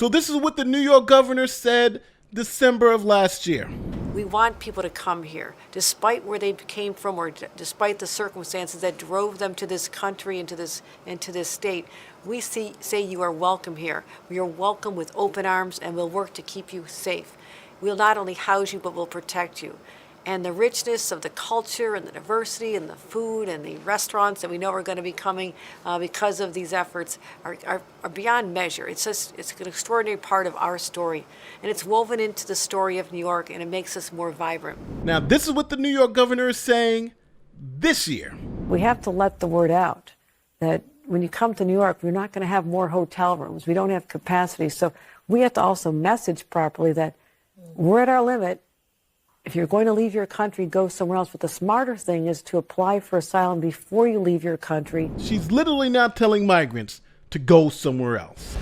So this is what the New York governor said December of last year. We want people to come here, despite where they came from or despite the circumstances that drove them to this country and to this state. We say you are welcome here. We are welcome with open arms, and we'll work to keep you safe. We'll not only house you, but we'll protect you. And the richness of the culture and the diversity and the food and the restaurants that we know are going to be coming because of these efforts are beyond measure. It's an extraordinary part of our story, and it's woven into the story of New York, and it makes us more vibrant. Now, this is what the New York governor is saying this year. We have to let the word out that when you come to New York, we're not going to have more hotel rooms. We don't have capacity. So we have to also message properly that we're at our limit. If you're going to leave your country, go somewhere else. But the smarter thing is to apply for asylum before you leave your country. She's literally not telling migrants to go somewhere else.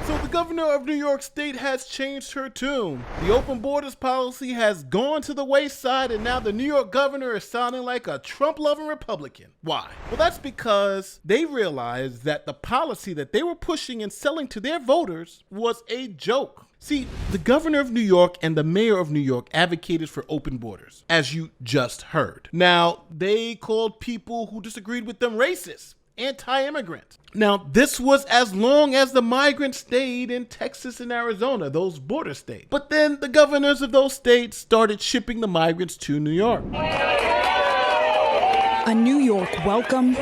So the governor of New York State has changed her tune. The open borders policy has gone to the wayside, and now the New York governor is sounding like a Trump-loving Republican. Why? Well, that's because they realized that the policy that they were pushing and selling to their voters was a joke. See, the governor of New York and the mayor of New York advocated for open borders, as you just heard. Now, they called people who disagreed with them racist, anti-immigrant. Now, this was as long as the migrants stayed in Texas and Arizona, those border states. But then the governors of those states started shipping the migrants to New York. A New York welcome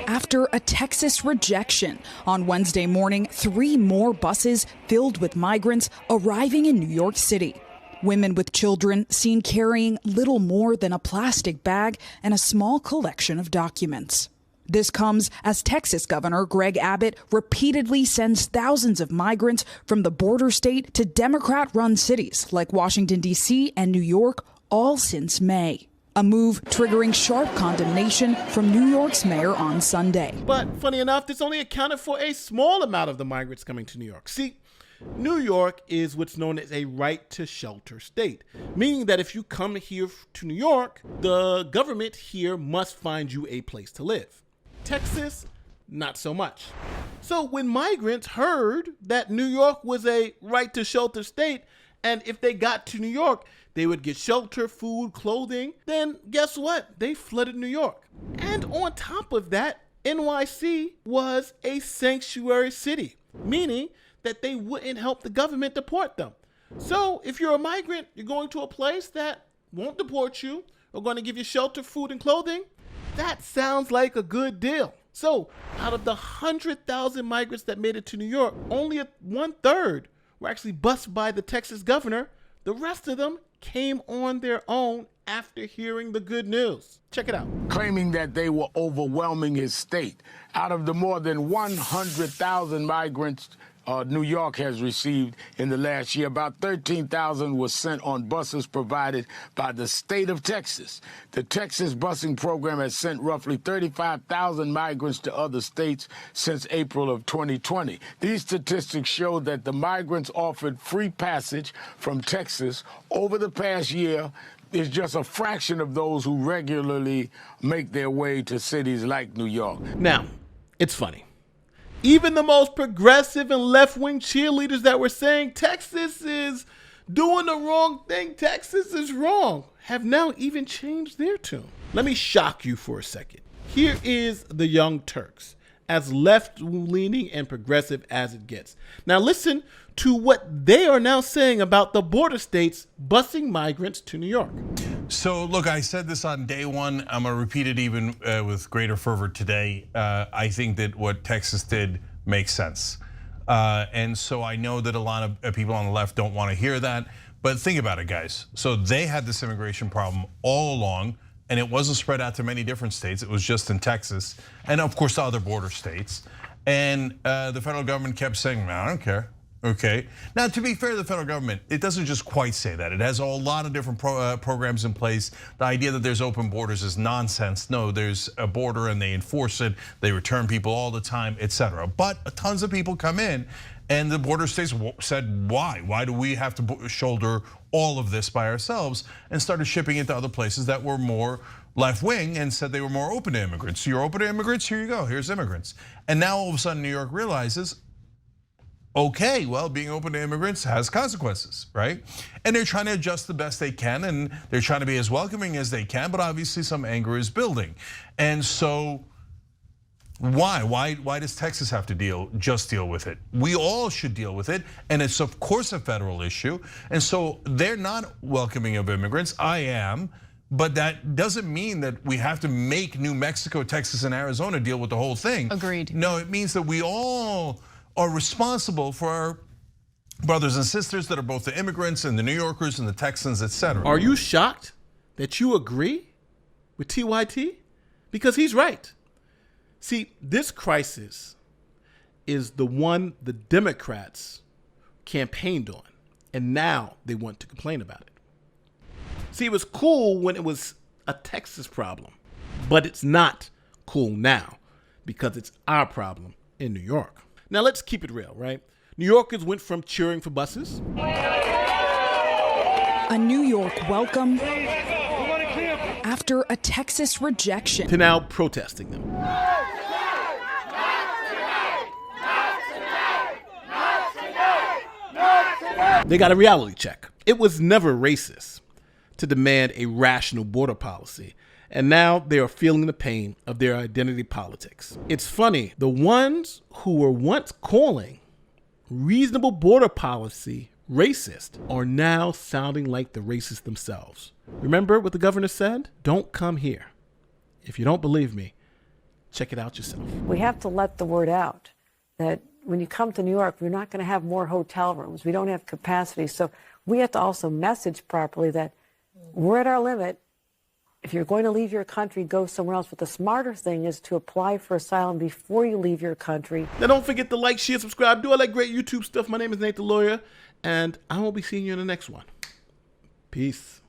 after a Texas rejection. On Wednesday morning, 3 more buses filled with migrants arriving in New York City. Women with children seen carrying little more than a plastic bag and a small collection of documents. This comes as Texas Governor Greg Abbott repeatedly sends thousands of migrants from the border state to Democrat-run cities like Washington, D.C. and New York, all since May. A move triggering sharp condemnation from New York's mayor on Sunday. But funny enough, this only accounted for a small amount of the migrants coming to New York. See, New York is what's known as a right to shelter state, meaning that if you come here to New York, the government here must find you a place to live. Texas, not so much. So when migrants heard that New York was a right to shelter state, and if they got to New York, they would get shelter, food, clothing, then guess what? They flooded New York. And on top of that, NYC was a sanctuary city, meaning that they wouldn't help the government deport them. So if you're a migrant, you're going to a place that won't deport you, or going to give you shelter, food, and clothing, that sounds like a good deal. So out of the 100,000 migrants that made it to New York, only 1/3 were actually bused by the Texas governor. The rest of them came on their own after hearing the good news. Check it out. Claiming that they were overwhelming his state. Out of the more than 100,000 migrants New York has received in the last year, about 13,000 was sent on buses provided by the state of Texas. The Texas busing program has sent roughly 35,000 migrants to other states since April of 2020. These statistics show that the migrants offered free passage from Texas over the past year is just a fraction of those who regularly make their way to cities like New York. Now, it's funny. Even the most progressive and left-wing cheerleaders that were saying Texas is doing the wrong thing, Texas is wrong, have now even changed their tune. Let me shock you for a second. Here is the Young Turks, as left-leaning and progressive as it gets. Now listen to what they are now saying about the border states busing migrants to New York. So look, I said this on day one. I'm gonna repeat it even with greater fervor today. I think that what Texas did makes sense. And so I know that a lot of people on the left don't wanna hear that, but think about it, guys. So they had this immigration problem all along, and it wasn't spread out to many different states. It was just in Texas, and of course the other border states. And the federal government kept saying, I don't care. Okay. Now, to be fair to the federal government, it doesn't just quite say that. It has a lot of different programs in place. The idea that there's open borders is nonsense. No, there's a border and they enforce it. They return people all the time, etc. But tons of people come in, and the border states said, why? Why do we have to shoulder all of this by ourselves? And started shipping it to other places that were more left wing and said they were more open to immigrants. So you're open to immigrants, here you go, here's immigrants. And now all of a sudden New York realizes, okay, well, being open to immigrants has consequences, right? And they're trying to adjust the best they can, and they're trying to be as welcoming as they can, but obviously some anger is building. And so why does Texas have to just deal with it? We all should deal with it, and it's of course a federal issue. And so they're not welcoming of immigrants, I am, but that doesn't mean that we have to make New Mexico, Texas, and Arizona deal with the whole thing. Agreed. No, it means that we all are responsible for our brothers and sisters that are both the immigrants and the New Yorkers and the Texans, etc. Are you shocked that you agree with TYT? Because he's right. See, this crisis is the one the Democrats campaigned on, and now they want to complain about it. See, it was cool when it was a Texas problem, but it's not cool now because it's our problem in New York. Now, let's keep it real, right? New Yorkers went from cheering for buses. A New York welcome after a Texas rejection. To now protesting them. They got a reality check. It was never racist to demand a rational border policy, and now they are feeling the pain of their identity politics. It's funny, the ones who were once calling reasonable border policy racist are now sounding like the racists themselves. Remember what the governor said? Don't come here. If you don't believe me, check it out yourself. We have to let the word out that when you come to New York, we're not going to have more hotel rooms. We don't have capacity. So we have to also message properly that we're at our limit. If you're going to leave your country, go somewhere else. But the smarter thing is to apply for asylum before you leave your country. Now, don't forget to like, share, subscribe, do all that great YouTube stuff. My name is Nate the Lawyer, and I will be seeing you in the next one. Peace.